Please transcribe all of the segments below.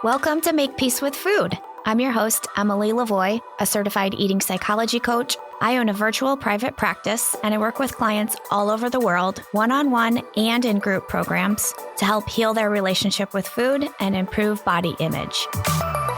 Welcome to Make Peace with Food. I'm your host, Emily LaVoie, a certified eating psychology coach. I own a virtual private practice, and I work with clients all over the world, one-on-one and in group programs, to help heal their relationship with food and improve body image.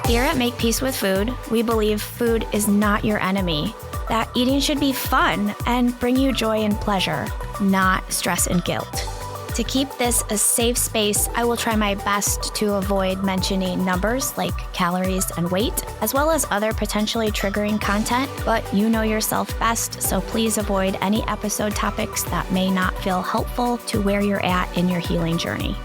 Here at Make Peace with Food, we believe food is not your enemy, that eating should be fun and bring you joy and pleasure, not stress and guilt. To keep this a safe space, I will try my best to avoid mentioning numbers like calories and weight, as well as other potentially triggering content, but you know yourself best, so please avoid any episode topics that may not feel helpful to where you're at in your healing journey.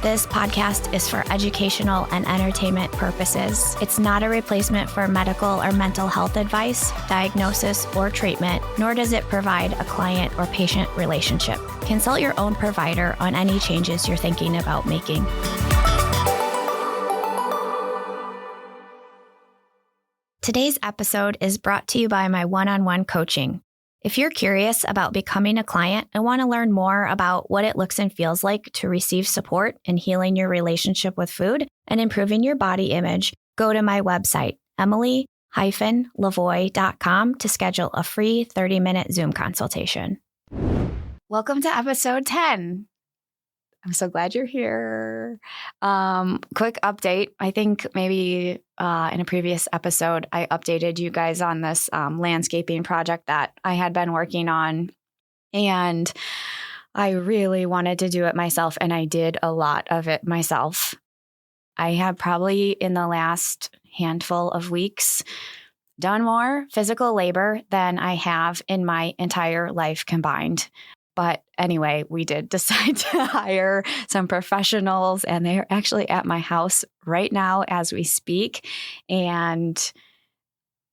This podcast is for educational and entertainment purposes. It's not a replacement for medical or mental health advice, diagnosis, or treatment, nor does it provide a client or patient relationship. Consult your own provider on any changes you're thinking about making. Today's episode is brought to you by my one-on-one coaching. If you're curious about becoming a client and want to learn more about what it looks and feels like to receive support in healing your relationship with food and improving your body image, go to my website, emily-lavoie.com, to schedule a free 30-minute Zoom consultation. Welcome to episode 10. I'm so glad you're here. Quick update. I think maybe in a previous episode, I updated you guys on this landscaping project that I had been working on. And I really wanted to do it myself, and I did a lot of it myself. I have probably in the last handful of weeks done more physical labor than I have in my entire life combined. But anyway, we did decide to hire some professionals, and they are actually at my house right now as we speak. And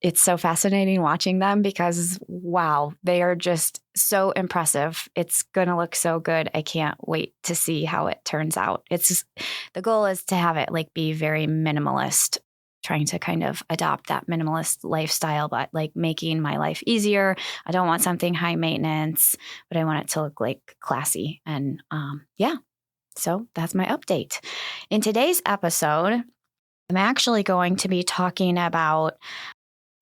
it's so fascinating watching them because, wow, they are just so impressive. It's going to look so good. I can't wait to see how it turns out. The goal is to have it be very minimalist, trying to kind of adopt that minimalist lifestyle, but making my life easier. I don't want something high maintenance, but I want it to look classy. And so that's my update. In today's episode, I'm actually going to be talking about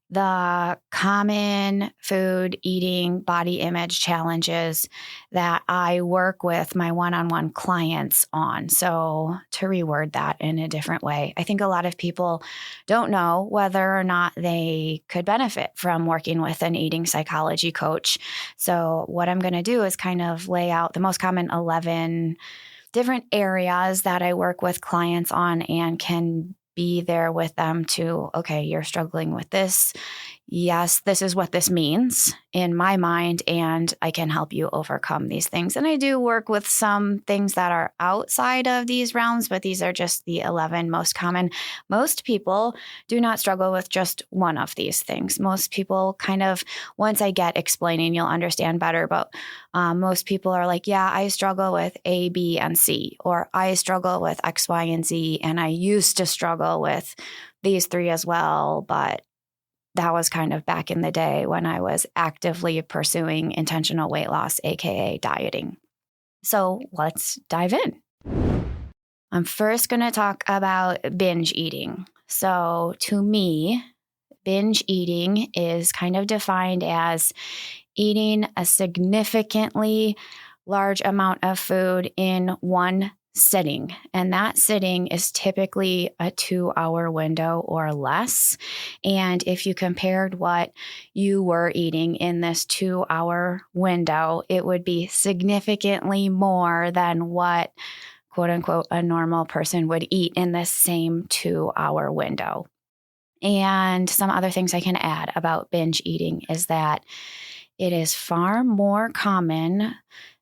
the common food, eating, body image challenges that I work with my one-on-one clients on. So to reword that in a different way, I think a lot of people don't know whether or not they could benefit from working with an eating psychology coach. So what I'm going to do is kind of lay out the most common 11 different areas that I work with clients on and can be there with them to, okay, you're struggling with this. Yes, this is what this means in my mind, and I can help you overcome these things. And I do work with some things that are outside of these realms, but these are just the 11 most common. Most people do not struggle with just one of these things. Most people kind of, once I get explaining, you'll understand better. But most people are like, yeah, I struggle with A, B, and C, or I struggle with X, Y, and Z, and I used to struggle with these 3 as well, but that was kind of back in the day when I was actively pursuing intentional weight loss, aka dieting. So let's dive in. I'm first going to talk about binge eating. So to me, binge eating is kind of defined as eating a significantly large amount of food in one sitting. And that sitting is typically a 2-hour window or less. And if you compared what you were eating in this 2-hour window, it would be significantly more than what, quote unquote, a normal person would eat in this same 2-hour window. And some other things I can add about binge eating is that it is far more common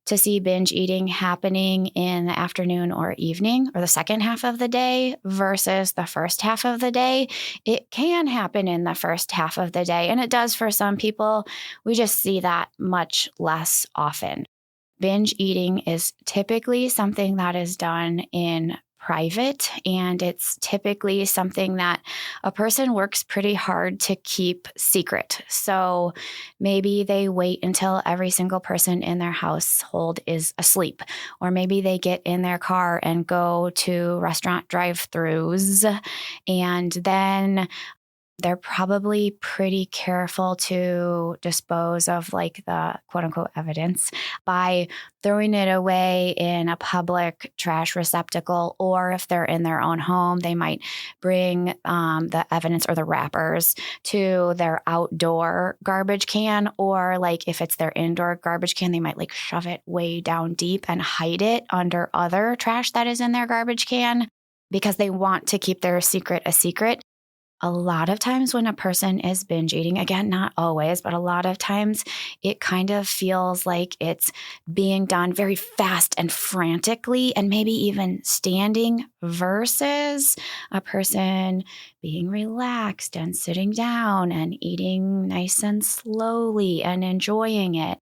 to see binge eating happening in the afternoon or evening or the second half of the day versus the first half of the day. It can happen in the first half of the day, and it does for some people. We just see that much less often. Binge eating is typically something that is done in private, and it's typically something that a person works pretty hard to keep secret. So maybe they wait until every single person in their household is asleep, or maybe they get in their car and go to restaurant drive-thrus, and then they're probably pretty careful to dispose of like the quote unquote evidence by throwing it away in a public trash receptacle. Or if they're in their own home, they might bring the evidence or the wrappers to their outdoor garbage can. Or like if it's their indoor garbage can, they might like shove it way down deep and hide it under other trash that is in their garbage can because they want to keep their secret a secret. A lot of times when a person is binge eating, again, not always, but a lot of times it kind of feels like it's being done very fast and frantically and maybe even standing versus a person being relaxed and sitting down and eating nice and slowly and enjoying it.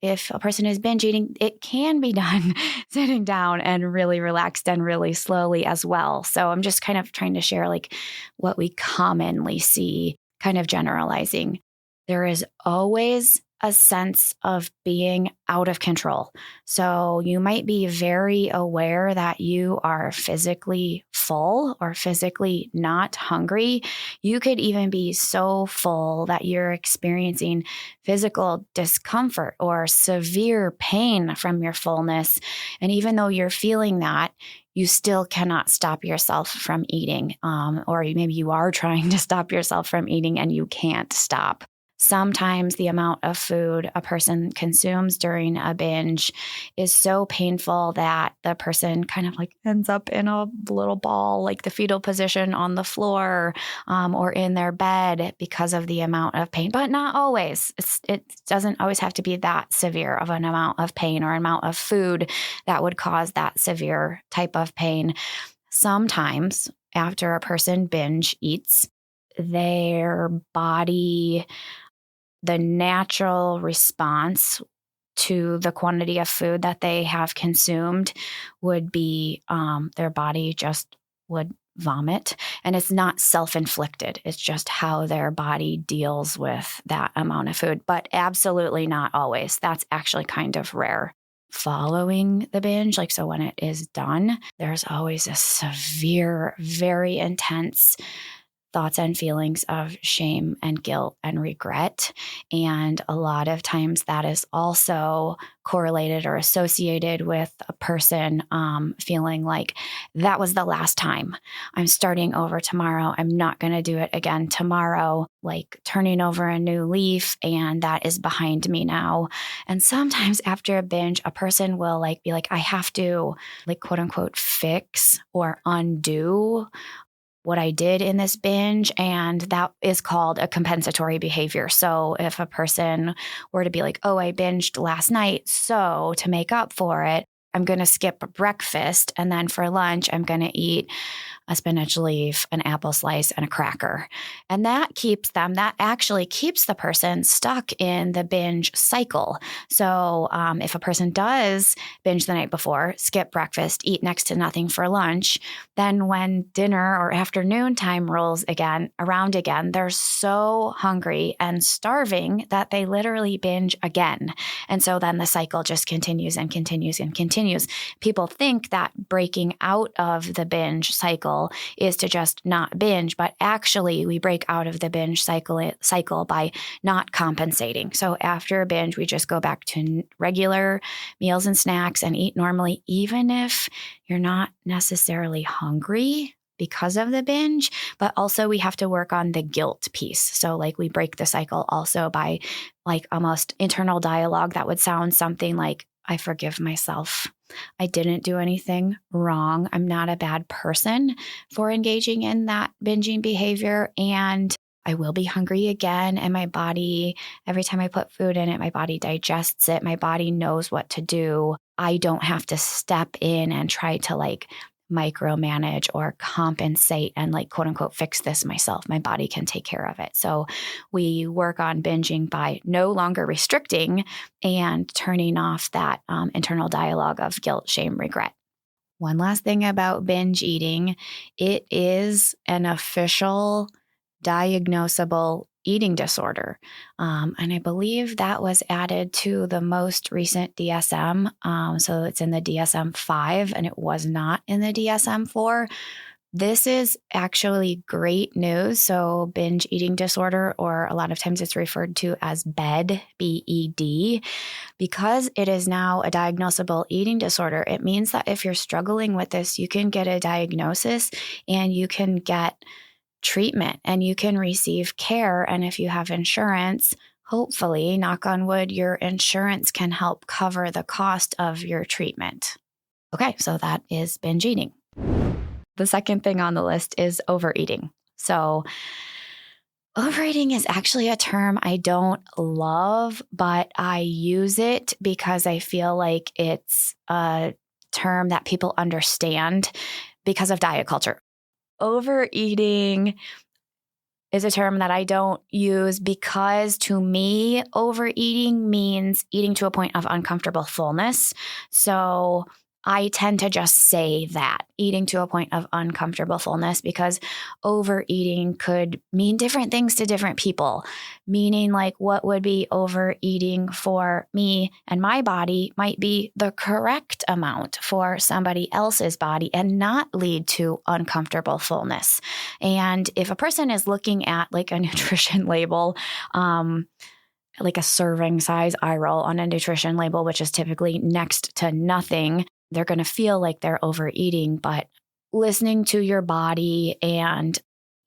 If a person is binge eating, it can be done sitting down and really relaxed and really slowly as well. So I'm just kind of trying to share like what we commonly see, kind of generalizing. There is always a sense of being out of control. So you might be very aware that you are physically full or physically not hungry. You could even be so full that you're experiencing physical discomfort or severe pain from your fullness. And even though you're feeling that, you still cannot stop yourself from eating. Or maybe you are trying to stop yourself from eating and you can't stop. Sometimes the amount of food a person consumes during a binge is so painful that the person kind of like ends up in a little ball, like the fetal position on the floor, or in their bed because of the amount of pain, but not always. It doesn't always have to be that severe of an amount of pain or amount of food that would cause that severe type of pain. Sometimes after a person binge eats, their body, the natural response to the quantity of food that they have consumed would be their body just would vomit. And it's not self-inflicted. It's just how their body deals with that amount of food, but absolutely not always. That's actually kind of rare. Following the binge, like so when it is done, there's always a severe, very intense thoughts and feelings of shame and guilt and regret. And a lot of times that is also correlated or associated with a person feeling like that was the last time. I'm starting over tomorrow. I'm not going to do it again tomorrow, like turning over a new leaf, and that is behind me now. And sometimes after a binge, a person will like be like, I have to like quote unquote fix or undo what I did in this binge, and that is called a compensatory behavior. So if a person were to be like, oh, I binged last night, so to make up for it, I'm going to skip breakfast, and then for lunch, I'm going to eat a spinach leaf, an apple slice, and a cracker. And that actually keeps the person stuck in the binge cycle. So if a person does binge the night before, skip breakfast, eat next to nothing for lunch, then when dinner or afternoon time rolls around again, they're so hungry and starving that they literally binge again. And so then the cycle just continues and continues and continues. People think that breaking out of the binge cycle is to just not binge, but actually we break out of the binge cycle by not compensating. So after a binge, we just go back to regular meals and snacks and eat normally, even if you're not necessarily hungry because of the binge, but also we have to work on the guilt piece. So like we break the cycle also by like almost internal dialogue that would sound something like, I forgive myself. I didn't do anything wrong. I'm not a bad person for engaging in that binging behavior. And I will be hungry again. And my body, every time I put food in it, my body digests it. My body knows what to do. I don't have to step in and try to like micromanage or compensate and like quote unquote fix this myself. My body can take care of it. So we work on binging by no longer restricting and turning off that internal dialogue of guilt, shame, regret. One last thing about binge eating, it is an official diagnosable eating disorder. And I believe that was added to the most recent DSM. So it's in the DSM-5 and it was not in the DSM-4. This is actually great news. So binge eating disorder, or a lot of times it's referred to as BED, B-E-D, because it is now a diagnosable eating disorder. It means that if you're struggling with this, you can get a diagnosis and you can get treatment and you can receive care. And if you have insurance, hopefully, knock on wood, your insurance can help cover the cost of your treatment. Okay, so that is binge eating. The second thing on the list is overeating. So overeating is actually a term I don't love, but I use it because I feel like it's a term that people understand because of diet culture. Overeating is a term that I don't use because to me, overeating means eating to a point of uncomfortable fullness. So I tend to just say that, eating to a point of uncomfortable fullness, because overeating could mean different things to different people. Meaning, like, what would be overeating for me and my body might be the correct amount for somebody else's body and not lead to uncomfortable fullness. And if a person is looking at like a nutrition label, like a serving size eye roll on a nutrition label, which is typically next to nothing, they're going to feel like they're overeating. But listening to your body and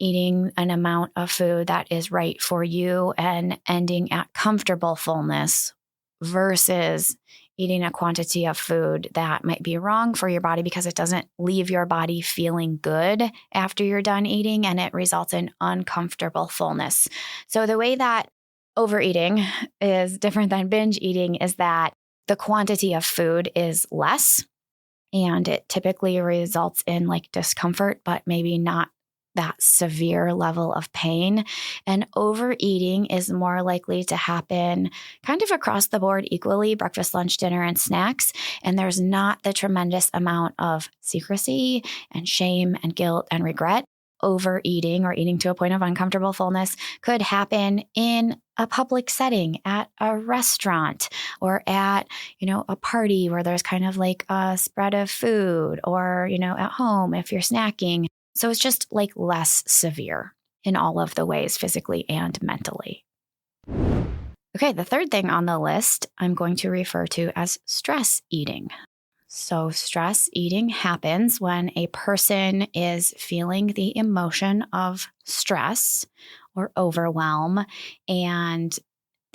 eating an amount of food that is right for you and ending at comfortable fullness versus eating a quantity of food that might be wrong for your body because it doesn't leave your body feeling good after you're done eating and it results in uncomfortable fullness. So the way that overeating is different than binge eating is that the quantity of food is less and it typically results in like discomfort, but maybe not that severe level of pain. And overeating is more likely to happen kind of across the board equally, breakfast, lunch, dinner, and snacks. And there's not the tremendous amount of secrecy and shame and guilt and regret. Overeating or eating to a point of uncomfortable fullness could happen in a public setting, at a restaurant or at, a party where there's kind of like a spread of food, or, at home if you're snacking. So it's just like less severe in all of the ways, physically and mentally. Okay, the third thing on the list I'm going to refer to as stress eating. So stress eating happens when a person is feeling the emotion of stress or overwhelm, and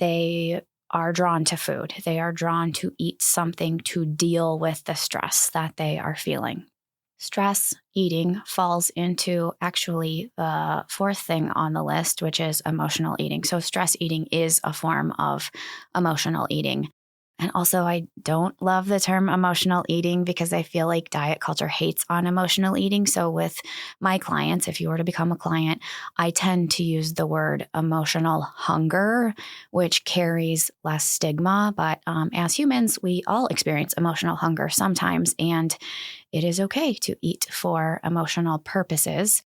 they are drawn to food. They are drawn to eat something to deal with the stress that they are feeling. Stress eating falls into actually the fourth thing on the list, which is emotional eating. So stress eating is a form of emotional eating. And also, I don't love the term emotional eating because I feel like diet culture hates on emotional eating. So with my clients, if you were to become a client, I tend to use the word emotional hunger, which carries less stigma. But as humans, we all experience emotional hunger sometimes, and it is okay to eat for emotional purposes.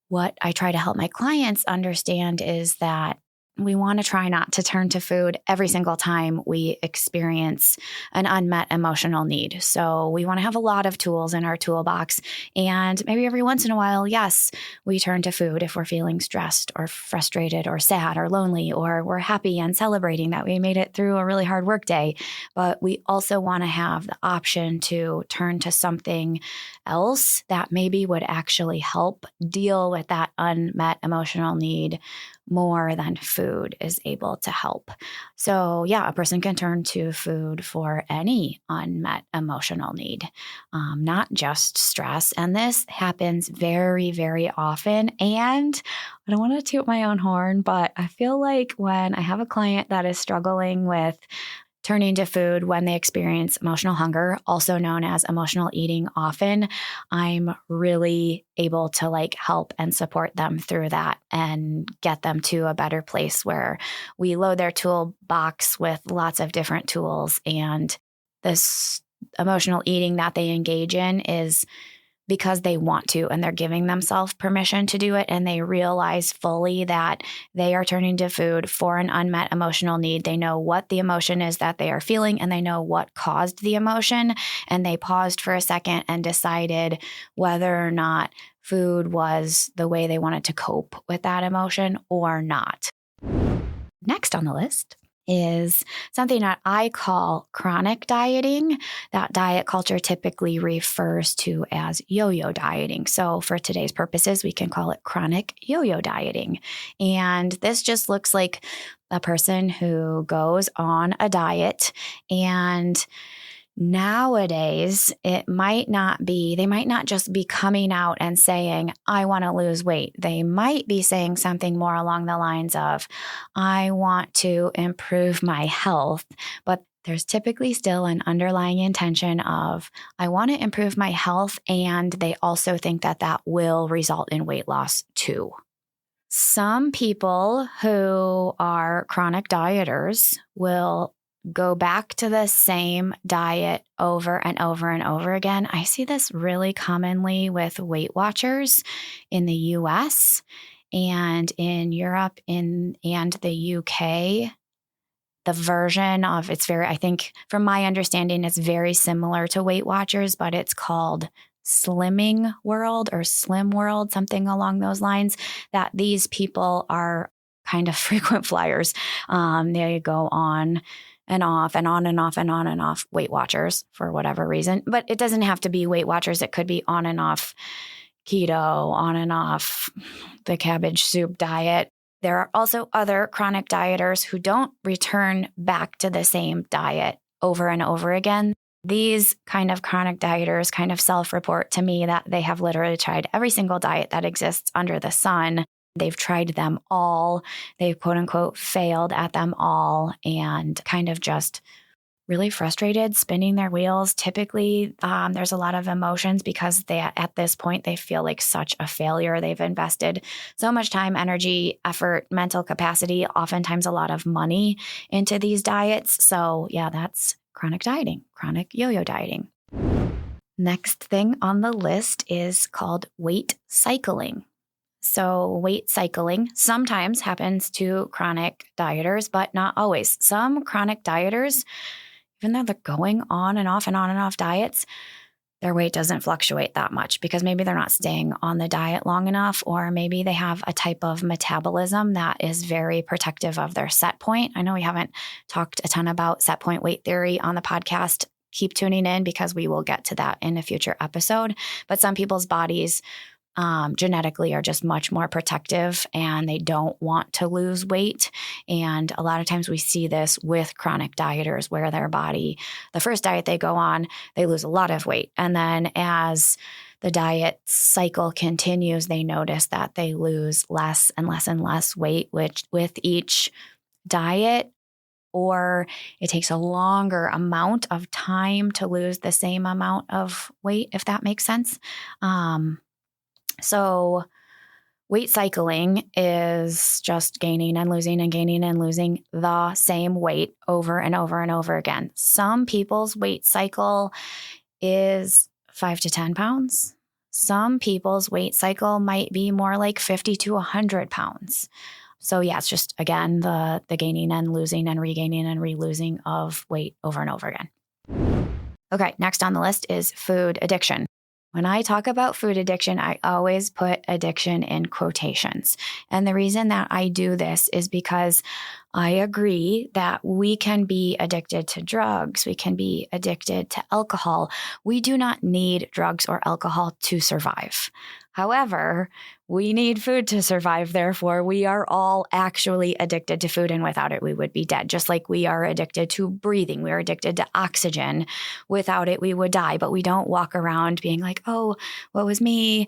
What I try to help my clients understand is that we want to try not to turn to food every single time we experience an unmet emotional need. So we want to have a lot of tools in our toolbox. And maybe every once in a while, yes, we turn to food if we're feeling stressed or frustrated or sad or lonely, or we're happy and celebrating that we made it through a really hard work day. But we also want to have the option to turn to something else that maybe would actually help deal with that unmet emotional need more than food is able to help. So yeah, a person can turn to food for any unmet emotional need, not just stress. And this happens very, very often. And I don't want to toot my own horn, but I feel like when I have a client that is struggling with turning to food when they experience emotional hunger, also known as emotional eating often, I'm really able to help and support them through that and get them to a better place where we load their toolbox with lots of different tools, and this emotional eating that they engage in is because they want to, and they're giving themselves permission to do it, and they realize fully that they are turning to food for an unmet emotional need. They know what the emotion is that they are feeling, and they know what caused the emotion, and they paused for a second and decided whether or not food was the way they wanted to cope with that emotion or not. Next on the list is something that I call chronic dieting, that diet culture typically refers to as yo-yo dieting. So for today's purposes, we can call it chronic yo-yo dieting. And this just looks like a person who goes on a diet, and nowadays, they might not just be coming out and saying, I want to lose weight. They might be saying something more along the lines of, I want to improve my health. But there's typically still an underlying intention of, I want to improve my health. And they also think that that will result in weight loss too. Some people who are chronic dieters will go back to the same diet over and over and over again. I see this really commonly with Weight Watchers in the US and in Europe and the UK. The version of I think from my understanding, it's very similar to Weight Watchers, but it's called Slimming World or Slim World, something along those lines, that these people are kind of frequent flyers. They go on and off and on and off and on and off Weight Watchers for whatever reason. But it doesn't have to be Weight Watchers. It could be on and off keto, on and off the cabbage soup diet. There are also other chronic dieters who don't return back to the same diet over and over again. These kind of chronic dieters kind of self-report to me that they have literally tried every single diet that exists under the sun. They've tried them all. They've quote unquote failed at them all, and kind of just really frustrated, spinning their wheels. Typically, there's a lot of emotions because at this point, they feel like such a failure. They've invested so much time, energy, effort, mental capacity, oftentimes a lot of money into these diets. So yeah, that's chronic dieting, chronic yo-yo dieting. Next thing on the list is called weight cycling. So weight cycling sometimes happens to chronic dieters, but not always. Some chronic dieters, even though they're going on and off diets, their weight doesn't fluctuate that much because maybe they're not staying on the diet long enough, or maybe they have a type of metabolism that is very protective of their set point. I know we haven't talked a ton about set point weight theory on the podcast. Keep tuning in because we will get to that in a future episode. But some people's bodies genetically are just much more protective and they don't want to lose weight. And a lot of times we see this with chronic dieters where their body, the first diet they go on, they lose a lot of weight. And then as the diet cycle continues, they notice that they lose less and less and less weight, which with each diet, or it takes a longer amount of time to lose the same amount of weight, if that makes sense. So weight cycling is just gaining and losing and gaining and losing the same weight over and over and over again. Some people's weight cycle is 5 to 10 pounds. Some people's weight cycle might be more like 50 to 100 pounds. So yeah, it's just, again, the gaining and losing and regaining and re-losing of weight over and over again. Okay, next on the list is food addiction. When I talk about food addiction, I always put addiction in quotations. And the reason that I do this is because I agree that we can be addicted to drugs. We can be addicted to alcohol. We do not need drugs or alcohol to survive. However, we need food to survive. Therefore, we are all actually addicted to food, and without it, we would be dead. Just like we are addicted to breathing. We are addicted to oxygen. Without it, we would die. But we don't walk around being like, oh, what was me?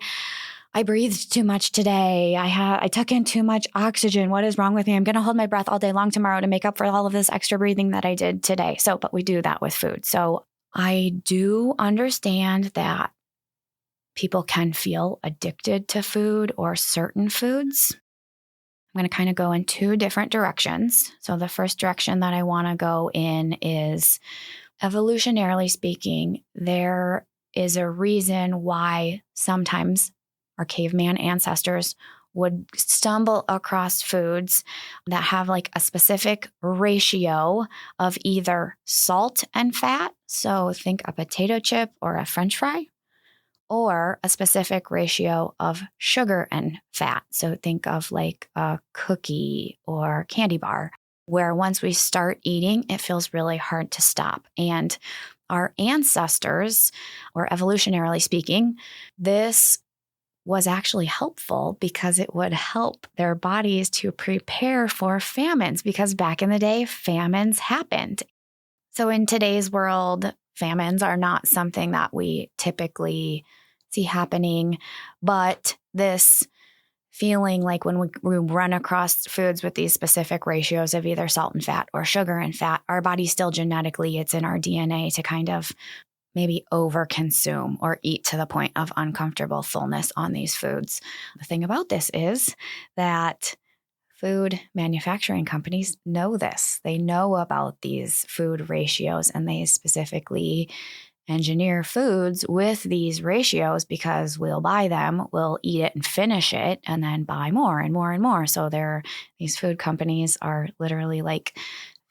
I breathed too much today. I took in too much oxygen. What is wrong with me? I'm going to hold my breath all day long tomorrow to make up for all of this extra breathing that I did today. But we do that with food. So I do understand that people can feel addicted to food or certain foods. I'm going to kind of go in two different directions. So the first direction that I want to go in is evolutionarily speaking, there is a reason why sometimes our caveman ancestors would stumble across foods that have like a specific ratio of either salt and fat. So think a potato chip or a French fry, or a specific ratio of sugar and fat. So think of like a cookie or candy bar, where once we start eating, it feels really hard to stop. And our ancestors, or evolutionarily speaking, this was actually helpful because it would help their bodies to prepare for famines, because back in the day, famines happened. So in today's world, famines are not something that we typically see happening, but this feeling like when we run across foods with these specific ratios of either salt and fat or sugar and fat, our body still genetically, it's in our DNA to kind of maybe overconsume or eat to the point of uncomfortable fullness on these foods. The thing about this is that food manufacturing companies know this. They know about these food ratios, and they specifically engineer foods with these ratios because we'll buy them, we'll eat it and finish it, and then buy more and more and more. So these food companies are literally like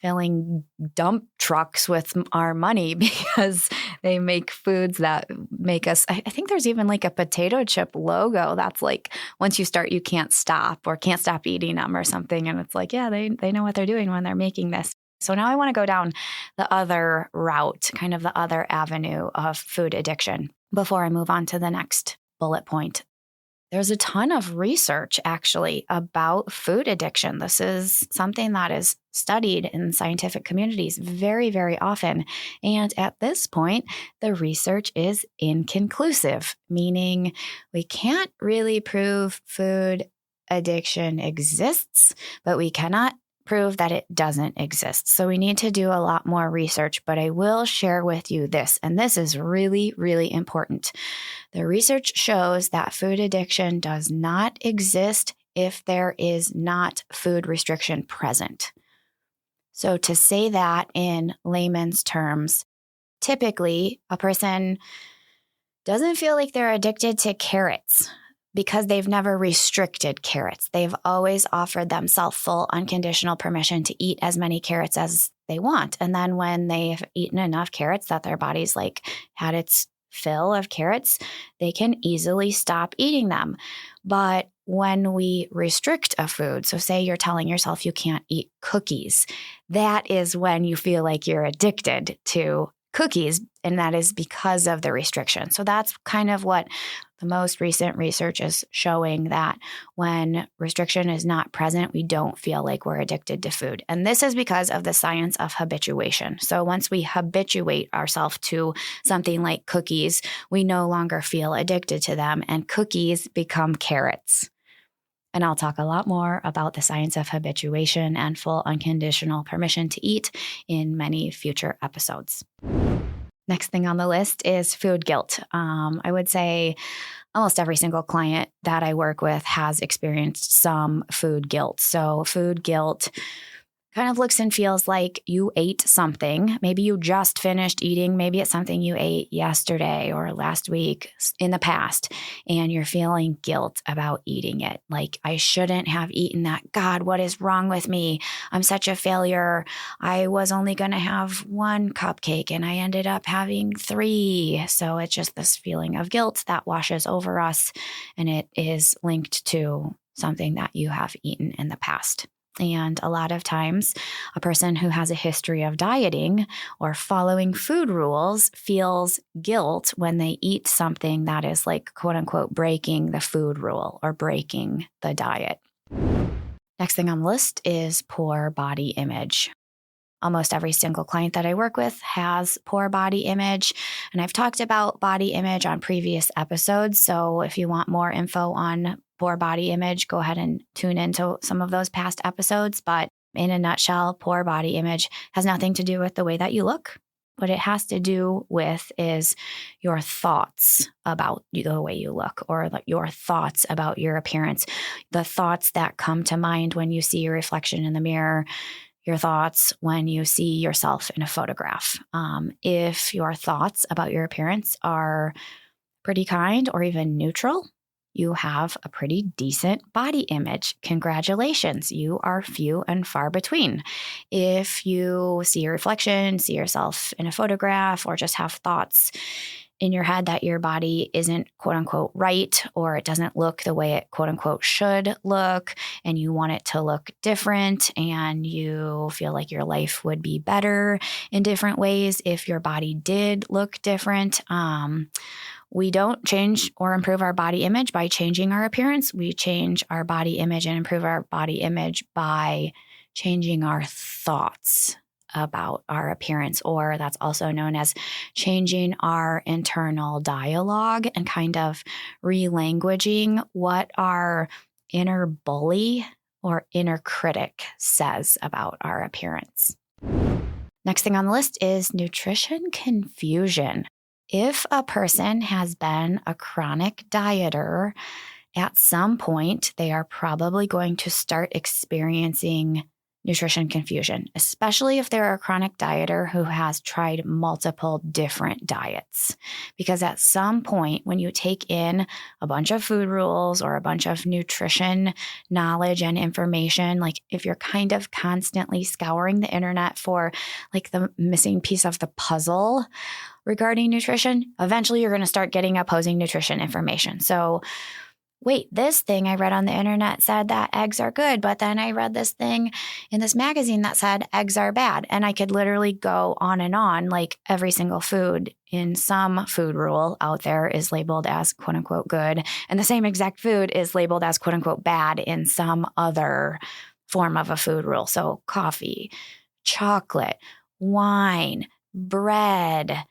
filling dump trucks with our money because they make foods that make us, I think there's even like a potato chip logo that's like, once you start, you can't stop, or can't stop eating them or something. And it's like, yeah, they know what they're doing when they're making this. So now I want to go down the other route, kind of the other avenue of food addiction, before I move on to the next bullet point. There's a ton of research actually about food addiction. This is something that is studied in scientific communities very, very often. And at this point, the research is inconclusive, meaning we can't really prove food addiction exists, but we cannot prove that it doesn't exist. So we need to do a lot more research, but I will share with you this, and this is really, really important. The research shows that food addiction does not exist if there is not food restriction present. So to say that in layman's terms, typically a person doesn't feel like they're addicted to carrots because they've never restricted carrots. They've always offered themselves full unconditional permission to eat as many carrots as they want. And then when they've eaten enough carrots that their body's like had its fill of carrots, they can easily stop eating them. But when we restrict a food, so say you're telling yourself you can't eat cookies, that is when you feel like you're addicted to cookies, and that is because of the restriction. So that's kind of what the most recent research is showing, that when restriction is not present, we don't feel like we're addicted to food. And this is because of the science of habituation. So once we habituate ourselves to something like cookies, we no longer feel addicted to them, and cookies become carrots. And I'll talk a lot more about the science of habituation and full unconditional permission to eat in many future episodes. Next thing on the list is food guilt. I would say almost every single client that I work with has experienced some food guilt. So food guilt kind of looks and feels like you ate something. Maybe you just finished eating. Maybe it's something you ate yesterday or last week in the past, and you're feeling guilt about eating it. Like, I shouldn't have eaten that. God, what is wrong with me? I'm such a failure. I was only going to have one cupcake and I ended up having 3. So it's just this feeling of guilt that washes over us, and it is linked to something that you have eaten in the past. And a lot of times, a person who has a history of dieting or following food rules feels guilt when they eat something that is like, quote unquote, breaking the food rule or breaking the diet. Next thing on the list is poor body image. Almost every single client that I work with has poor body image. And I've talked about body image on previous episodes. So if you want more info on poor body image, go ahead and tune into some of those past episodes. But in a nutshell, poor body image has nothing to do with the way that you look. What it has to do with is your thoughts about the way you look, or your thoughts about your appearance, the thoughts that come to mind when you see your reflection in the mirror. your thoughts when you see yourself in a photograph. If your thoughts about your appearance are pretty kind or even neutral, you have a pretty decent body image. Congratulations, you are few and far between. If you see a reflection, see yourself in a photograph, or just have thoughts in your head that your body isn't quote unquote right, or it doesn't look the way it quote unquote should look, and you want it to look different, and you feel like your life would be better in different ways if your body did look different. We don't change or improve our body image by changing our appearance. We change our body image and improve our body image by changing our thoughts about our appearance, or that's also known as changing our internal dialogue and kind of relanguaging what our inner bully or inner critic says about our appearance. Next thing on the list is nutrition confusion. If a person has been a chronic dieter, at some point, they are probably going to start experiencing nutrition confusion, especially if they're a chronic dieter who has tried multiple different diets. Because at some point, when you take in a bunch of food rules or a bunch of nutrition knowledge and information, like if you're kind of constantly scouring the internet for like the missing piece of the puzzle regarding nutrition, eventually you're going to start getting opposing nutrition information. So wait, this thing I read on the internet said that eggs are good, but then I read this thing in this magazine that said eggs are bad. And I could literally go on and on, like every single food in some food rule out there is labeled as quote unquote good. And the same exact food is labeled as quote unquote bad in some other form of a food rule. So coffee, chocolate, wine, bread,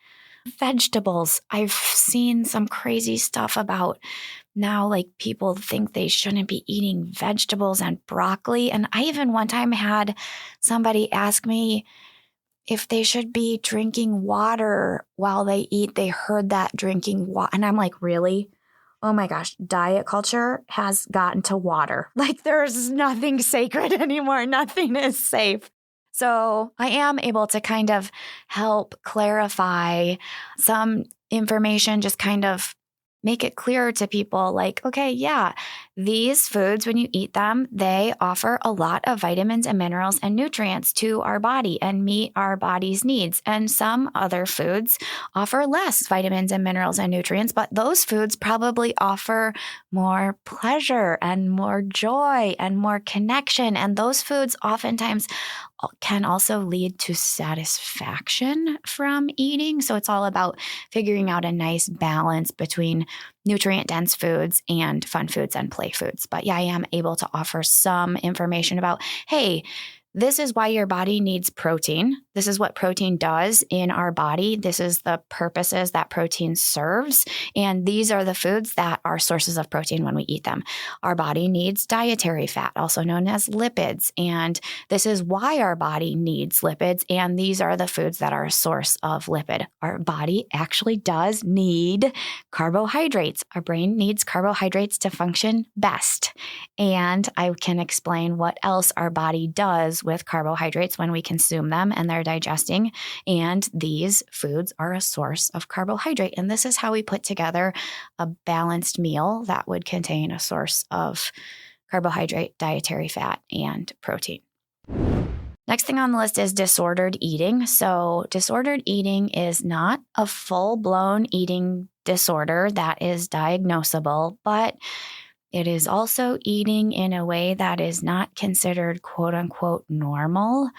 vegetables. I've seen some crazy stuff about now, like people think they shouldn't be eating vegetables and broccoli. And I even one time had somebody ask me if they should be drinking water while they eat. They heard that drinking water. And I'm like, really? Oh my gosh, diet culture has gotten to water. Like there's nothing sacred anymore. Nothing is safe. So I am able to kind of help clarify some information, just kind of make it clearer to people like, okay, yeah, these foods, when you eat them, they offer a lot of vitamins and minerals and nutrients to our body and meet our body's needs. And some other foods offer less vitamins and minerals and nutrients, but those foods probably offer more pleasure and more joy and more connection. And those foods oftentimes can also lead to satisfaction from eating. So it's all about figuring out a nice balance between nutrient-dense foods and fun foods and play foods. But yeah, I am able to offer some information about, hey, this is why your body needs protein. This is what protein does in our body. This is the purposes that protein serves. And these are the foods that are sources of protein when we eat them. Our body needs dietary fat, also known as lipids. And this is why our body needs lipids. And these are the foods that are a source of lipid. Our body actually does need carbohydrates. Our brain needs carbohydrates to function best. And I can explain what else our body does with carbohydrates when we consume them and they're digesting. And these foods are a source of carbohydrate. And this is how we put together a balanced meal that would contain a source of carbohydrate, dietary fat, and protein. Next thing on the list is disordered eating. So disordered eating is not a full-blown eating disorder that is diagnosable, but it is also eating in a way that is not considered quote unquote normal.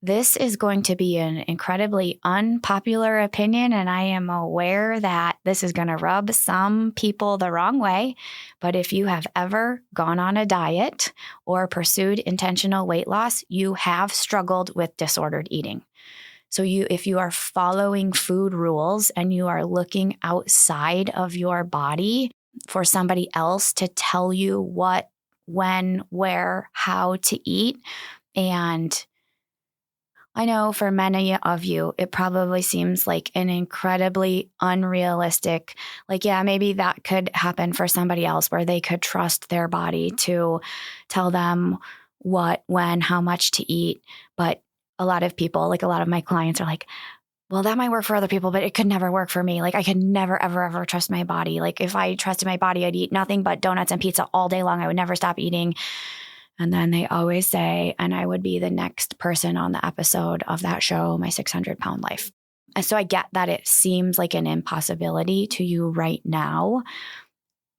This is going to be an incredibly unpopular opinion, and I am aware that this is going to rub some people the wrong way. But if you have ever gone on a diet or pursued intentional weight loss, you have struggled with disordered eating. So if you are following food rules and you are looking outside of your body for somebody else to tell you what, when, where, how to eat. And I know for many of you, it probably seems like an incredibly unrealistic, like, yeah, maybe that could happen for somebody else where they could trust their body to tell them what, when, how much to eat. But a lot of people, like a lot of my clients are like, well, that might work for other people, but it could never work for me. Like I could never, ever, ever trust my body. Like if I trusted my body, I'd eat nothing but donuts and pizza all day long. I would never stop eating. And then they always say, and I would be the next person on the episode of that show, My 600-Pound Life. And so I get that it seems like an impossibility to you right now,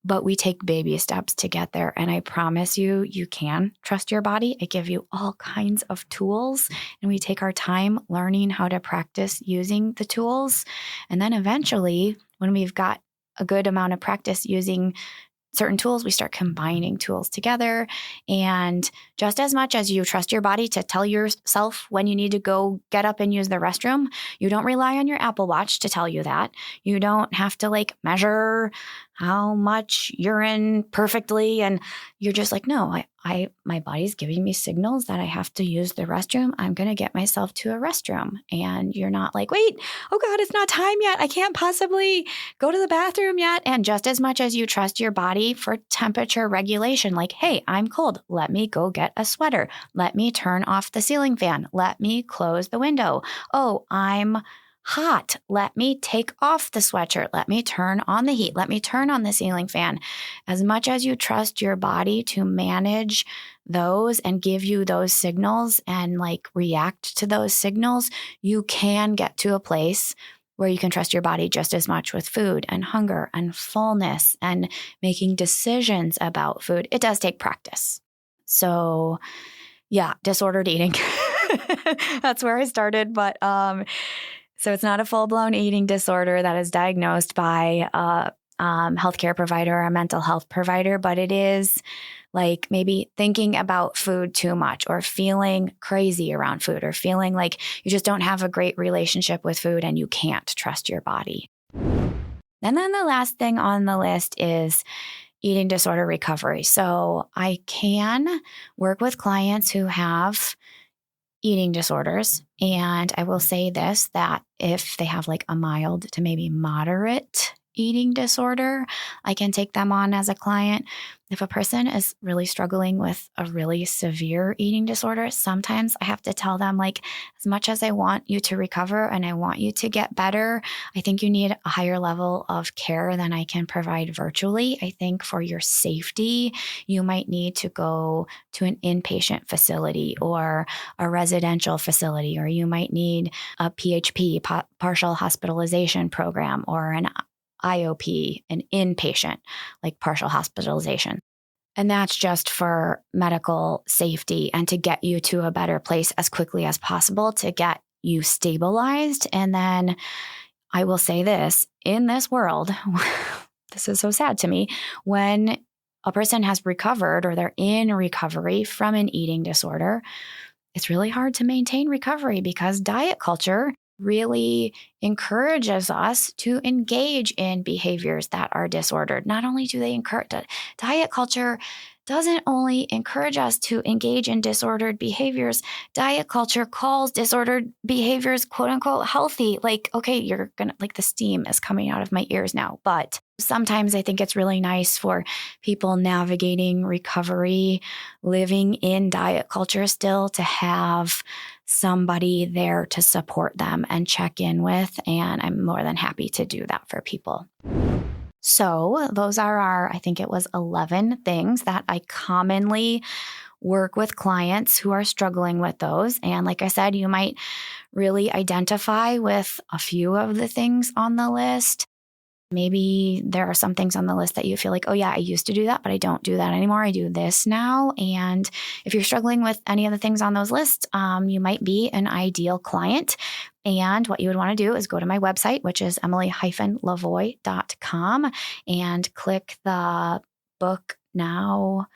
but we take baby steps to get there. And I promise you, you can trust your body. I give you all kinds of tools, and we take our time learning how to practice using the tools. And then eventually, when we've got a good amount of practice using certain tools, we start combining tools together. And just as much as you trust your body to tell yourself when you need to go get up and use the restroom, you don't rely on your Apple Watch to tell you that. You don't have to like measure how much urine perfectly. And you're just like, no, my body's giving me signals that I have to use the restroom. I'm going to get myself to a restroom. And you're not like, wait, oh God, it's not time yet. I can't possibly go to the bathroom yet. And just as much as you trust your body for temperature regulation, like, hey, I'm cold. Let me go get a sweater. Let me turn off the ceiling fan. Let me close the window. Oh, I'm hot. Let me take off the sweatshirt. Let me turn on the heat. Let me turn on the ceiling fan. As much as you trust your body to manage those and give you those signals and like react to those signals, you can get to a place where you can trust your body just as much with food and hunger and fullness and making decisions about food. It does take practice. So yeah, disordered eating. That's where I started. But so it's not a full-blown eating disorder that is diagnosed by a healthcare provider or a mental health provider, but it is like maybe thinking about food too much or feeling crazy around food or feeling like you just don't have a great relationship with food and you can't trust your body. And then the last thing on the list is eating disorder recovery. So I can work with clients who have eating disorders. And I will say this, that if they have like a mild to maybe moderate eating disorder, I can take them on as a client. If a person is really struggling with a really severe eating disorder, sometimes I have to tell them, like, as much as I want you to recover and I want you to get better, I think you need a higher level of care than I can provide virtually. I think for your safety, you might need to go to an inpatient facility or a residential facility, or you might need a PHP, partial hospitalization program, or an IOP, an inpatient, like partial hospitalization. And that's just for medical safety and to get you to a better place as quickly as possible to get you stabilized. And then I will say this, in this world, this is so sad to me, when a person has recovered or they're in recovery from an eating disorder, it's really hard to maintain recovery because diet culture really encourages us to engage in behaviors that are disordered. Not only do they encourage, diet culture doesn't only encourage us to engage in disordered behaviors, diet culture calls disordered behaviors, quote unquote, healthy. Like, okay, you're gonna, like, the steam is coming out of my ears now. But sometimes I think it's really nice for people navigating recovery, living in diet culture still, to have somebody there to support them and check in with. And I'm more than happy to do that for people. So those are I think it was 11 things that I commonly work with clients who are struggling with those. And like I said, you might really identify with a few of the things on the list. Maybe there are some things on the list that you feel like, oh yeah, I used to do that, but I don't do that anymore. I do this now. And if you're struggling with any of the things on those lists, you might be an ideal client. And what you would want to do is go to my website, which is emily-lavoie.com, and click the book now,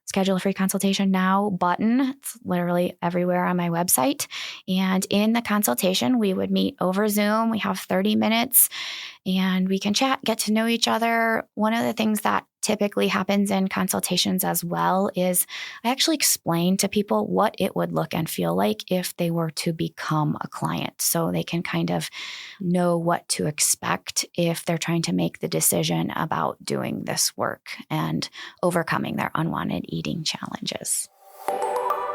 schedule a free consultation now button. It's literally everywhere on my website. And in the consultation, we would meet over Zoom. We have 30 minutes and we can chat, get to know each other. One of the things that typically happens in consultations as well is I actually explain to people what it would look and feel like if they were to become a client, so they can kind of know what to expect if they're trying to make the decision about doing this work and overcoming their unwanted eating challenges.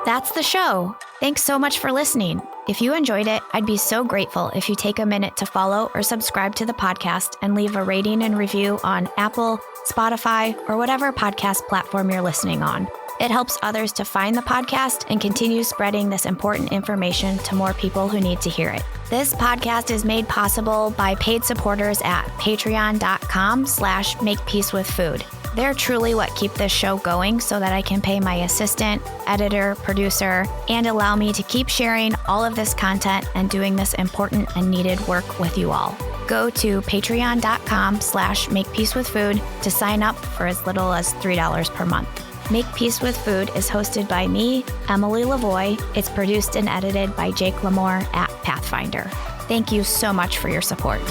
That's the show. Thanks so much for listening. If you enjoyed it, I'd be so grateful if you take a minute to follow or subscribe to the podcast and leave a rating and review on Apple, Spotify, or whatever podcast platform you're listening on. It helps others to find the podcast and continue spreading this important information to more people who need to hear it. This podcast is made possible by paid supporters at patreon.com/makepeacewithfood. They're truly what keep this show going so that I can pay my assistant, editor, producer, and allow me to keep sharing all of this content and doing this important and needed work with you all. Go to patreon.com/makepeacewithfood to sign up for as little as $3 per month. Make Peace with Food is hosted by me, Emily LaVoie. It's produced and edited by Jake Lamore at Pathfinder. Thank you so much for your support.